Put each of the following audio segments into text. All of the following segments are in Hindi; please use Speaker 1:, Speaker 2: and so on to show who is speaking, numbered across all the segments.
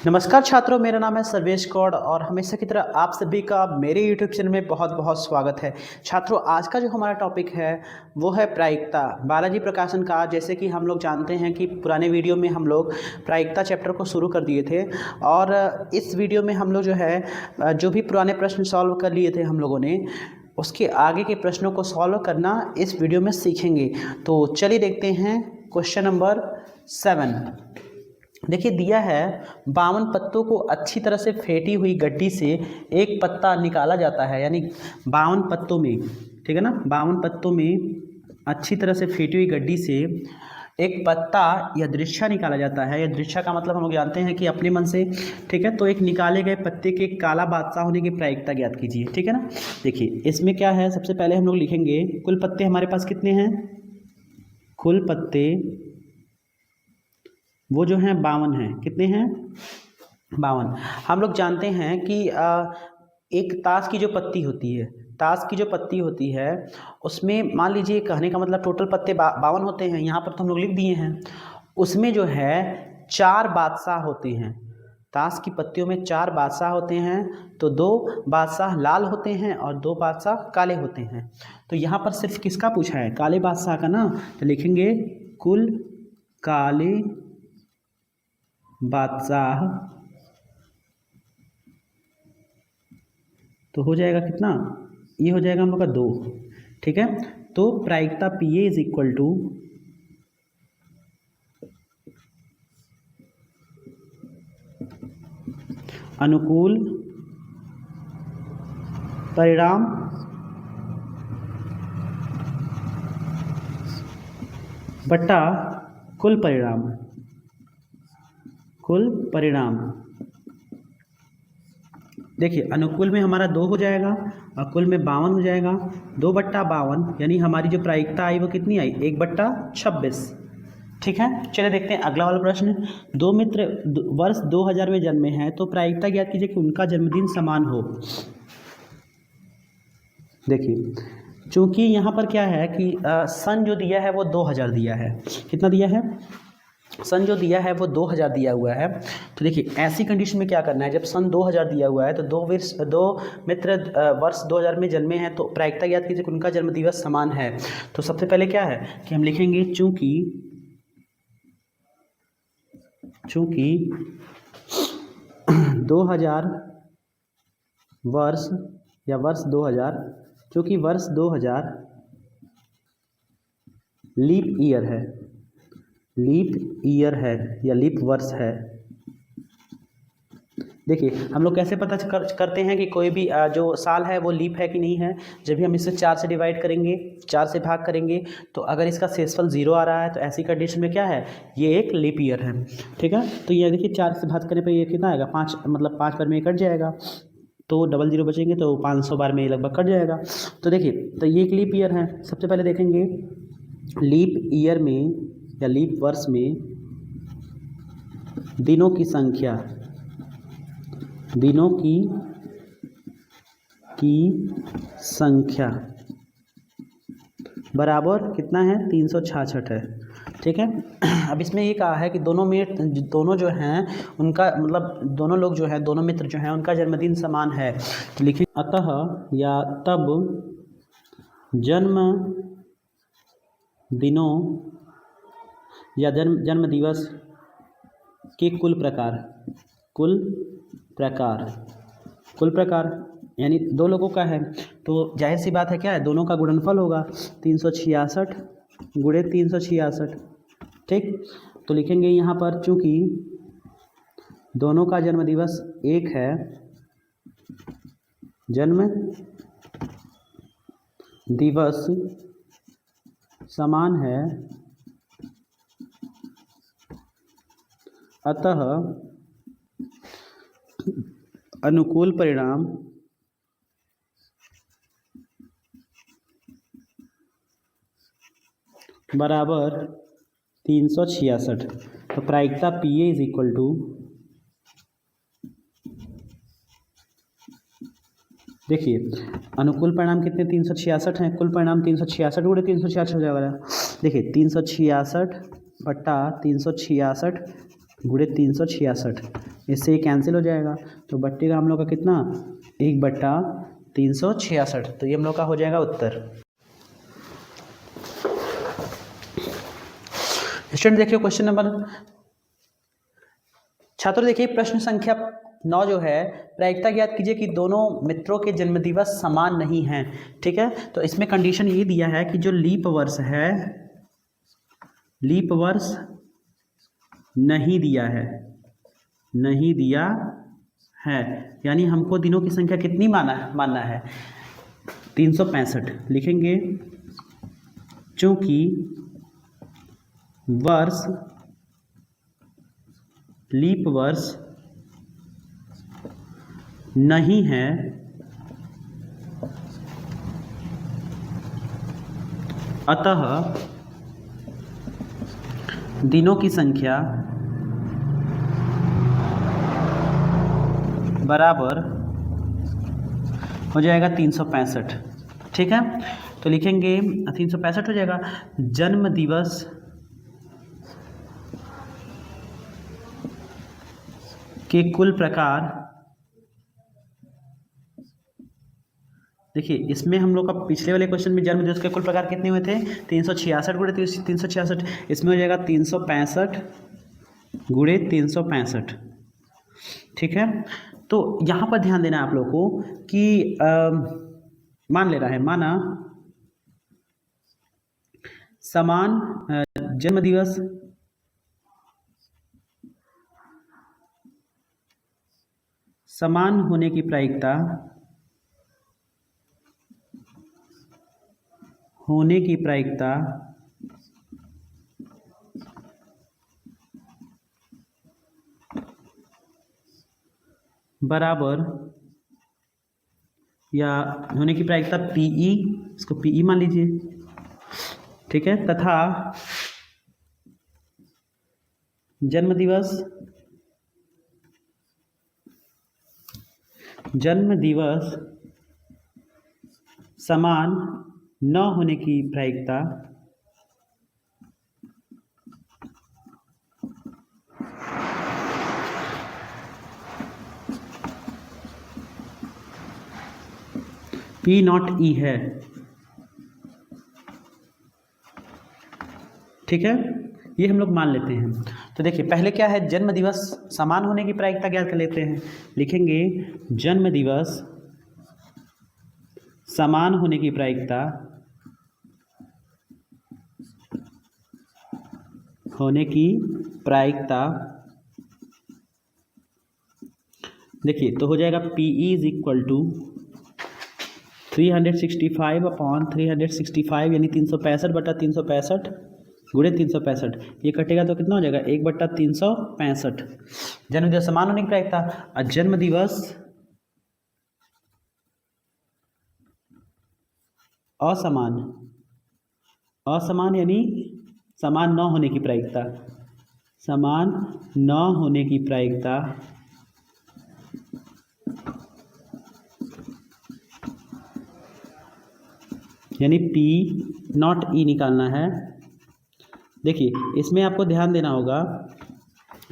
Speaker 1: नमस्कार छात्रों, मेरा नाम है सर्वेश गौड़ और हमेशा की तरह आप सभी का मेरे यूट्यूब चैनल में बहुत बहुत स्वागत है। छात्रों, आज का जो हमारा टॉपिक है वो है प्रायिकता, बालाजी प्रकाशन का। जैसे कि हम लोग जानते हैं कि पुराने वीडियो में हम लोग प्रायिकता चैप्टर को शुरू कर दिए थे और इस वीडियो में हम लोग जो है जो भी पुराने प्रश्न सॉल्व कर लिए थे हम लोगों ने, उसके आगे के प्रश्नों को सॉल्व करना इस वीडियो में सीखेंगे। तो चलिए देखते हैं क्वेश्चन नंबर 7। देखिए, दिया है 52 पत्तों को अच्छी तरह से फेंटी हुई गड्डी से एक पत्ता निकाला जाता है। यानी 52 पत्तों में, ठीक है ना, 52 पत्तों में अच्छी तरह से फेंटी हुई गड्डी से एक पत्ता या दृश्य निकाला जाता है। या दृश्य का मतलब हम लोग जानते हैं कि अपने मन से, ठीक है। तो एक निकाले गए पत्ते के काला बादशाह होने की प्रायिकता ज्ञात कीजिए, ठीक है ना। देखिए, इसमें क्या है, सबसे पहले हम लोग लिखेंगे कुल पत्ते हमारे पास कितने हैं। कुल पत्ते वो जो हैं 52 हैं। कितने हैं? 52। हम लोग जानते हैं कि एक ताश की जो पत्ती होती है, ताश की जो पत्ती होती है उसमें मान लीजिए, कहने का मतलब टोटल पत्ते 52 होते हैं। यहाँ पर तो हम लोग लिख दिए हैं। उसमें जो है 4 बादशाह होते हैं। ताश की पत्तियों में 4 बादशाह होते हैं। तो 2 बादशाह लाल होते हैं और 2 बादशाह काले होते हैं। तो यहाँ पर सिर्फ किसका पूछा है? काले बादशाह का ना। तो लिखेंगे कुल काले बादशाह। तो हो जाएगा कितना? ये हो जाएगा हम लोग का 2, ठीक है। तो प्रायिकता PA इज इक्वल टू अनुकूल परिणाम बटा कुल परिणाम। कुल परिणाम, देखिए, अनुकूल में हमारा 2 हो जाएगा और कुल में 52 हो जाएगा। 2/52 यानी हमारी जो प्रायिकता आई वो कितनी आई? 1/26, ठीक है। चलिए देखते हैं अगला वाला प्रश्न। 2 मित्र वर्ष 2000 में जन्मे हैं, तो प्रायिकता ज्ञात कीजिए कि उनका जन्मदिन समान हो। देखिए, चूंकि यहाँ पर क्या है कि सन जो दिया है वो 2000 दिया है। कितना दिया है? सन जो दिया है वो 2000 दिया हुआ है। तो देखिए, ऐसी कंडीशन में क्या करना है, जब सन 2000 दिया हुआ है तो दो मित्र वर्ष 2000 में जन्मे हैं, तो प्रायिकता ज्ञात कीजिए कि उनका जन्म दिवस समान है। तो सबसे पहले क्या है कि हम लिखेंगे चूंकि 2000 वर्ष या वर्ष 2000, चूंकि वर्ष 2000 लीप ईयर है, लीप ईयर है या लीप वर्ष है। देखिए, हम लोग कैसे पता करते हैं कि कोई भी जो साल है वो लीप है कि नहीं है? जब भी हम इसे 4 से डिवाइड करेंगे, 4 से भाग करेंगे, तो अगर इसका शेषफल 0 आ रहा है तो ऐसी कंडीशन में क्या है, ये एक लीप ईयर है, ठीक है। तो ये देखिए, 4 से भाग करने पर ये कितना आएगा? 5, मतलब 5 बार में ये कट जाएगा, तो 00 बचेंगे, तो 500 बार में ये लगभग कट जाएगा। तो देखिए, तो ये एक लीप ईयर है। सबसे पहले देखेंगे लीप ईयर में या लीप वर्ष में दिनों की संख्या, दिनों की संख्या बराबर कितना है? 366 है, ठीक है। अब इसमें ये कहा है कि दोनों जो हैं उनका मतलब दोनों लोग जो हैं, दोनों मित्र जो हैं, उनका जन्मदिन समान है। तो लिखिए अतः या तब जन्म दिनों या जन्म दिवस के कुल प्रकार यानी 2 लोगों का है, तो जाहिर सी बात है क्या है, दोनों का गुणनफल होगा 366 गुणे 366, ठीक। तो लिखेंगे यहाँ पर चूंकि दोनों का जन्म दिवस एक है, जन्म दिवस समान है, अतः अनुकूल परिणाम बराबर 366। तो प्रायिकता PA इज इक्वल टू, देखिए, अनुकूल परिणाम कितने? 366 हैं। कुल परिणाम 366 गुणे 366 हो जाएगा। देखिए, 366 बटा 366 गुणे 366 इससे कैंसिल हो जाएगा, तो बट्टेगा हम लोग का कितना 1/366। तो ये हम लोग का हो जाएगा उत्तर। स्टूडेंट देखिए क्वेश्चन नंबर, छात्र देखिए प्रश्न संख्या 9 जो है, प्रायिकता ज्ञात कीजिए कि दोनों मित्रों के जन्मदिवस समान नहीं हैं। ठीक है, तो इसमें कंडीशन ये दिया है कि जो लीप वर्ष है, लीप वर्ष नहीं दिया है, नहीं दिया है, यानी हमको दिनों की संख्या कितनी मानना है 365 लिखेंगे। चूंकि वर्ष लीप वर्ष नहीं है, अतः दिनों की संख्या बराबर हो जाएगा 365। ठीक है, तो लिखेंगे 365 हो जाएगा। जन्म दिवस के कुल प्रकार, देखिए इसमें हम लोग का पिछले वाले क्वेश्चन में जन्म दिवस के कुल प्रकार कितने हुए थे 366 गुणे 366, इसमें हो जाएगा 365 गुणे 365। ठीक है, तो यहाँ पर ध्यान देना है आप लोग को कि मान लेना है, माना समान जन्म दिवस समान होने की प्रायिकता बराबर, या होने की प्रायिकता पीई, इसको पीई मान लीजिए। ठीक है, तथा जन्म दिवस समान न होने की प्रायिकता P0E है। ठीक है, ये हम लोग मान लेते हैं। तो देखिए पहले क्या है, जन्म दिवस समान होने की प्रायिकता ज्ञात कर लेते हैं। लिखेंगे जन्म दिवस समान होने की प्रायिकता देखिए तो हो जाएगा PE इज इक्वल टू 365/365, यानी 365/365 गुणे 365, ये कटेगा तो कितना हो जाएगा 1/365। जन्म दिवस समान होने की प्रायिकता, और जन्म दिवस असमान यानी समान न होने की प्रायिकता, समान न होने की प्रायिकता यानी P0E निकालना है। देखिए इसमें आपको ध्यान देना होगा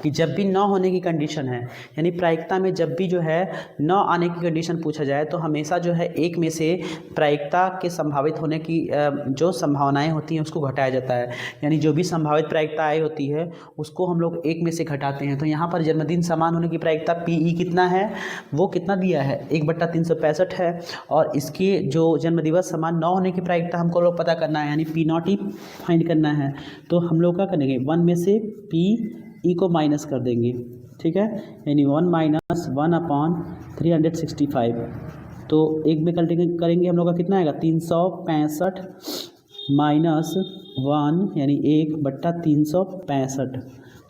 Speaker 1: कि जब भी न होने की कंडीशन है, यानी प्रायिकता में जब भी जो है न आने की कंडीशन पूछा जाए, तो हमेशा जो है एक में से प्रायिकता के संभावित होने की जो संभावनाएं होती हैं उसको घटाया जाता है। यानी जो भी संभावित प्रायिकता आई होती है उसको हम लोग एक में से घटाते हैं। तो यहाँ पर जन्मदिन समान होने की प्रायिकता PE कितना है, वो कितना दिया है 1/365 है, और इसके जो जन्मदिवस समान न होने की प्रायिकता हमको लोग पता करना है, यानी P0E फाइंड करना है। तो हम लोग क्या करेंगे, 1 में से PE को माइनस कर देंगे। ठीक है, यानी 1 - 1/365, तो एक में करेंगे हम लोग का कितना आएगा 365 माइनस 1 यानी 1/365,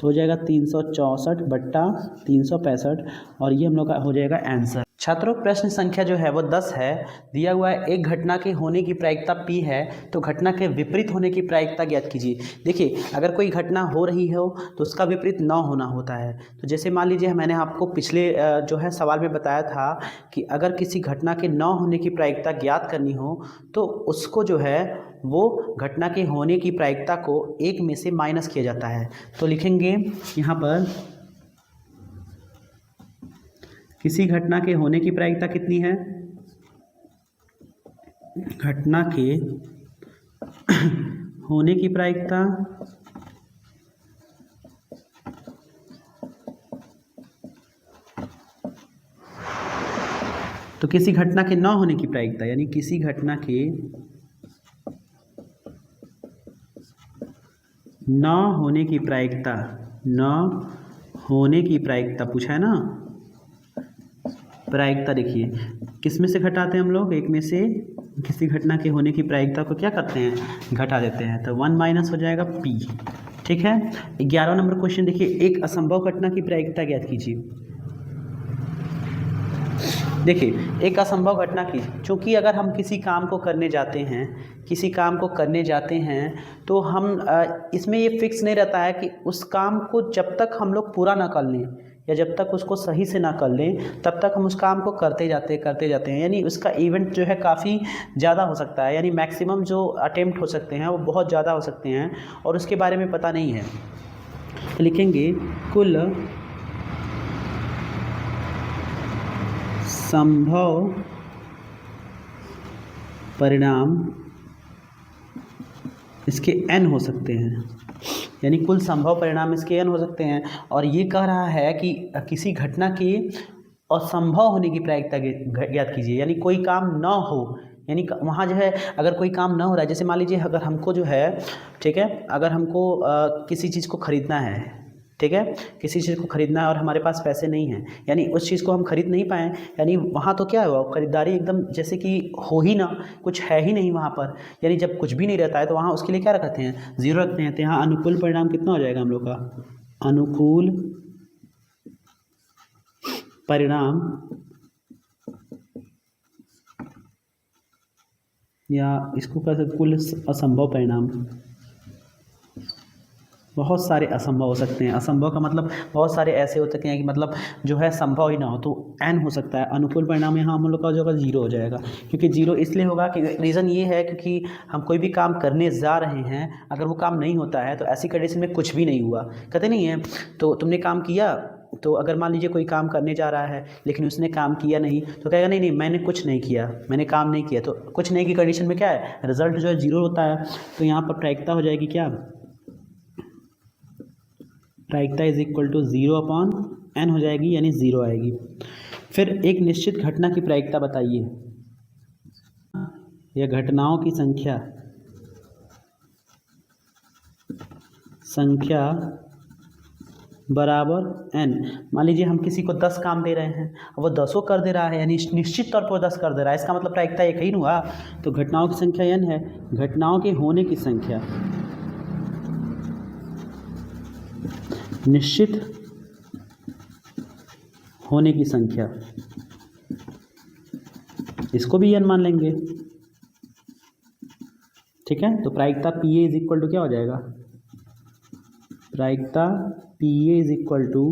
Speaker 1: तो हो जाएगा 364/365, और ये हम लोग का हो जाएगा आंसर। छात्रों प्रश्न संख्या जो है वो 10 है। दिया हुआ है एक घटना के होने की प्रायिकता P है, तो घटना के विपरीत होने की प्रायिकता ज्ञात कीजिए। देखिए अगर कोई घटना हो रही हो तो उसका विपरीत न होना होता है। तो जैसे मान लीजिए मैंने आपको पिछले जो है सवाल में बताया था कि अगर किसी घटना के न होने की प्रायिकता ज्ञात करनी हो तो उसको जो है वो घटना के होने की प्रायिकता को एक में से माइनस किया जाता है। तो लिखेंगे यहाँ पर किसी घटना के होने की प्रायिकता कितनी है? घटना के होने की प्रायिकता तो किसी घटना के न होने की प्रायिकता, यानी किसी घटना के न होने की प्रायिकता, न होने की प्रायिकता पूछा है ना। प्रायिकता देखिए किस में से घटाते हैं हम लोग, एक में से किसी घटना के होने की प्रायिकता को क्या करते हैं, घटा देते हैं, तो 1 माइनस हो जाएगा p। ठीक है। 11वां नंबर क्वेश्चन देखिए, एक असंभव घटना की प्रायिकता ज्ञात कीजिए। देखिए एक असंभव घटना की, चूँकि अगर हम किसी काम को करने जाते हैं, किसी काम को करने जाते हैं तो हम इसमें ये फिक्स नहीं रहता है कि उस काम को जब तक हम लोग पूरा ना कर लें या जब तक उसको सही से ना कर लें तब तक हम उस काम को करते जाते हैं, यानी उसका इवेंट जो है काफ़ी ज़्यादा हो सकता है, यानी मैक्सिमम जो अटेम्प्ट हो सकते हैं वो बहुत ज़्यादा हो सकते हैं और उसके बारे में पता नहीं है। तो लिखेंगे कुल संभव परिणाम इसके n हो सकते हैं, यानी कुल संभव परिणाम इसके n हो सकते हैं। और ये कह रहा है कि किसी घटना की असंभव होने की प्रायिकता ज्ञात कीजिए, यानी कोई काम न हो, यानी वहाँ जो है अगर कोई काम न हो रहा है, जैसे मान लीजिए अगर हमको जो है, ठीक है, अगर हमको किसी चीज़ को ख़रीदना है, ठीक है, किसी चीज़ को ख़रीदना है और हमारे पास पैसे नहीं हैं, यानी उस चीज़ को हम खरीद नहीं पाएँ, यानी वहाँ तो क्या हुआ, खरीदारी एकदम जैसे कि हो ही ना, कुछ है ही नहीं वहाँ पर, यानी जब कुछ भी नहीं रहता है तो वहाँ उसके लिए क्या रखते हैं, ज़ीरो रखते हैं। तो यहाँ अनुकूल परिणाम कितना हो जाएगा हम लोग का, अनुकूल परिणाम या इसको कह सकते कुल असंभव परिणाम। बहुत सारे असंभव हो सकते हैं, असंभव का मतलब बहुत सारे ऐसे हो सकते हैं कि मतलब जो है संभव ही ना हो, तो n हो सकता है। अनुकूल परिणाम यहाँ हम लोग का जो होगा 0 हो जाएगा, क्योंकि 0 इसलिए होगा कि रीज़न ये है क्योंकि हम कोई भी काम करने जा रहे हैं, अगर वो काम नहीं होता है तो ऐसी कंडीशन में कुछ भी नहीं हुआ, कहते नहीं है, तो तुमने काम किया, तो अगर मान लीजिए कोई काम करने जा रहा है लेकिन उसने काम किया नहीं तो कहेगा नहीं मैंने कुछ नहीं किया, मैंने काम नहीं किया, तो कुछ नहीं की कंडीशन में क्या है, रिजल्ट जो है 0 होता है। तो यहाँ पर प्रायिकता हो जाएगी क्या, प्रायिकता इज इक्वल टू 0/n हो जाएगी, यानी 0 आएगी। फिर एक निश्चित घटना की प्रायिकता बताइए, या घटनाओं की संख्या बराबर n। मान लीजिए हम किसी को 10 काम दे रहे हैं, वो 10 कर दे रहा है, यानी निश्चित तौर पर 10 कर दे रहा है, इसका मतलब प्रायिकता एक ही हुआ, तो घटनाओं की संख्या n है। घटनाओं के होने की संख्या, निश्चित होने की संख्या, इसको भी n मान लेंगे, ठीक है। तो प्रायिकता PA इज इक्वल टू क्या हो जाएगा, प्रायिकता PA इज इक्वल टू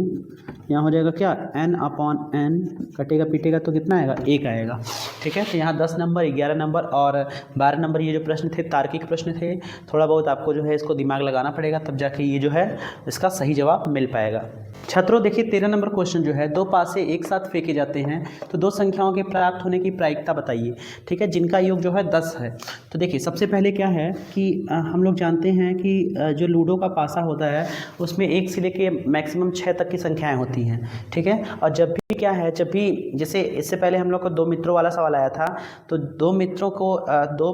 Speaker 1: यहाँ हो जाएगा क्या, n/n, कटेगा पीटेगा तो कितना आएगा, 1 आएगा, ठीक है। तो यहाँ 10 नंबर, 11 नंबर और 12 नंबर ये जो प्रश्न थे तार्किक प्रश्न थे, थोड़ा बहुत आपको जो है इसको दिमाग लगाना पड़ेगा, तब जाके ये जो है इसका सही जवाब मिल पाएगा। छात्रों देखिए 13 नंबर क्वेश्चन जो है, दो पासे एक साथ फेंके जाते हैं तो दो संख्याओं के प्राप्त होने की प्रायिकता बताइए, ठीक है, जिनका योग जो है 10 है। तो देखिए सबसे पहले क्या है कि हम लोग जानते हैं कि जो लूडो का पासा होता है उसमें 1 से लेके मैक्सिमम 6 तक की संख्याएं होती हैं, ठीक है। और जब भी क्या है, जब भी जैसे इससे पहले हम लोग को 2 मित्रों वाला सवाल आया था, तो 2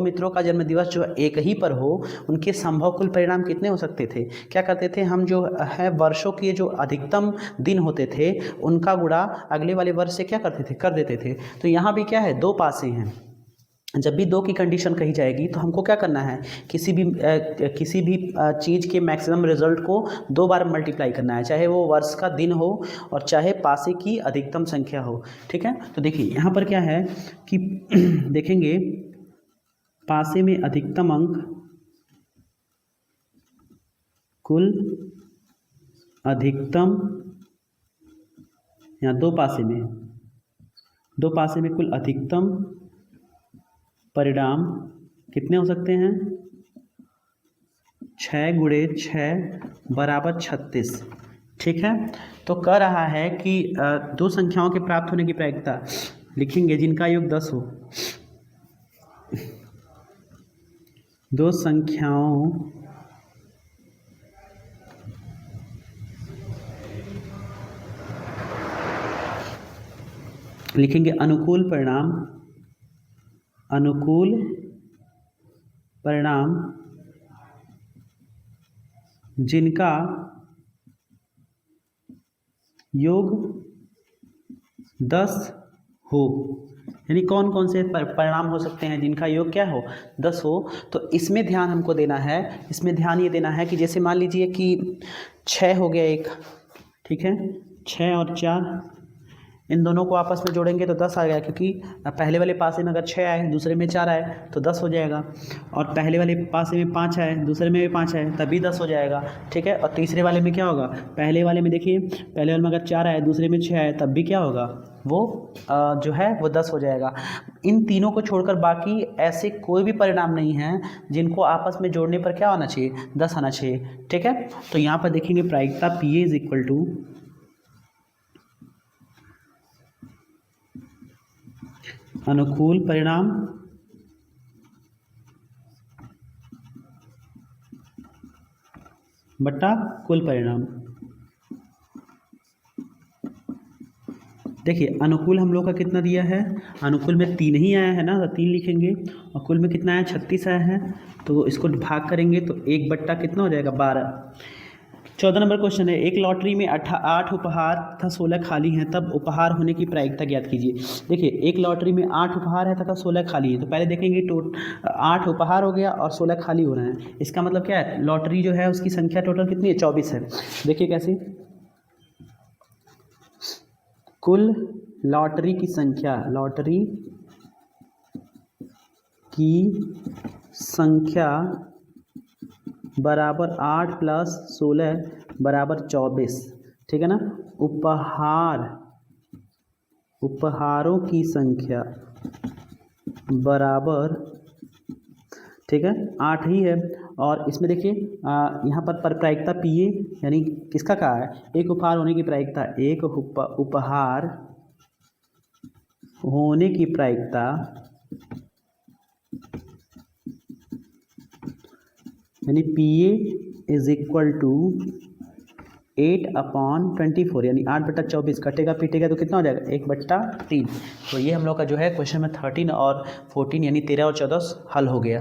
Speaker 1: मित्रों का जन्मदिवस जो एक ही पर हो, उनके संभव कुल परिणाम कितने हो सकते थे। क्या करते थे हम, जो है वर्षों के जो अधिकतम दिन होते थे उनका गुणा अगले वाले वर्ष से क्या करते थे, कर देते थे। तो यहाँ भी क्या है, 2 पासे हैं, जब भी 2 की कंडीशन कही जाएगी तो हमको क्या करना है, किसी भी चीज़ के मैक्सिमम रिजल्ट को 2 बार मल्टीप्लाई करना है, चाहे वो वर्ष का दिन हो और चाहे पासे की अधिकतम संख्या हो, ठीक है। तो देखिए यहाँ पर क्या है कि देखेंगे पासे में अधिकतम अंक कुल अधिकतम, यहाँ 2 पासे में कुल अधिकतम परिणाम कितने हो सकते हैं, 6 × 6 = 36, ठीक है। तो कह रहा है कि दो संख्याओं के प्राप्त होने की प्रायिकता लिखेंगे जिनका योग 10 हो। दो संख्याओं लिखेंगे अनुकूल परिणाम जिनका योग 10 हो। यानी कौन कौन से परिणाम हो सकते हैं जिनका योग क्या हो 10 हो। तो इसमें ध्यान हमको देना है, इसमें ध्यान ये देना है कि जैसे मान लीजिए कि 6 हो गया एक, ठीक है, 6 और 4 इन दोनों को आपस में जोड़ेंगे तो 10 आ गया, क्योंकि पहले वाले पासे में अगर 6 आए दूसरे में 4 आए तो 10 हो जाएगा, और पहले वाले पासे में 5 आए दूसरे में भी 5 आए तभी 10 हो जाएगा, ठीक है। और तीसरे वाले में क्या होगा, पहले वाले में देखिए, पहले वाले में अगर 4 आए दूसरे में 6 आए तब भी क्या होगा, वो जो है वो 10 हो जाएगा। इन तीनों को छोड़कर बाकी ऐसे कोई भी परिणाम नहीं है जिनको आपस में जोड़ने पर क्या आना चाहिए, 10 आना चाहिए, ठीक है। तो यहाँ पर देखेंगे प्रायिकता P A is equal to अनुकूल परिणाम बटा कुल परिणाम। देखिए अनुकूल हम लोग का कितना दिया है, अनुकूल में 3 ही आया है ना, तो 3 लिखेंगे, और कुल में कितना आया 36 आया है, तो इसको भाग करेंगे तो 1 बट्टा कितना हो जाएगा 12। 14 नंबर क्वेश्चन है, एक लॉटरी में 8 उपहार तथा 16 खाली हैं, तब उपहार होने की प्रायिकता ज्ञात कीजिए। देखिए एक लॉटरी में 8 उपहार है तथा 16 खाली है, तो पहले देखेंगे 8 उपहार हो गया और 16 खाली हो रहे हैं, इसका मतलब क्या है, लॉटरी जो है उसकी संख्या टोटल कितनी है 24 है। देखिए कैसे, कुल लॉटरी की संख्या बराबर 8 + 16 बराबर 24, ठीक है ना। उपहारों की संख्या बराबर, ठीक है, 8 ही है। और इसमें देखिए यहाँ पर प्रायिकता पी ए यानी किसका कहा है, एक उपहार होने की प्रायिकता, एक उपहार होने की प्रायिकता यानी P A is equal to 8/24, यानी 8/24 कटेगा पीटेगा तो कितना हो जाएगा 1/3। तो ये हम लोग का जो है क्वेश्चन में 13 और 14 यानी 13 और 14 हल हो गया।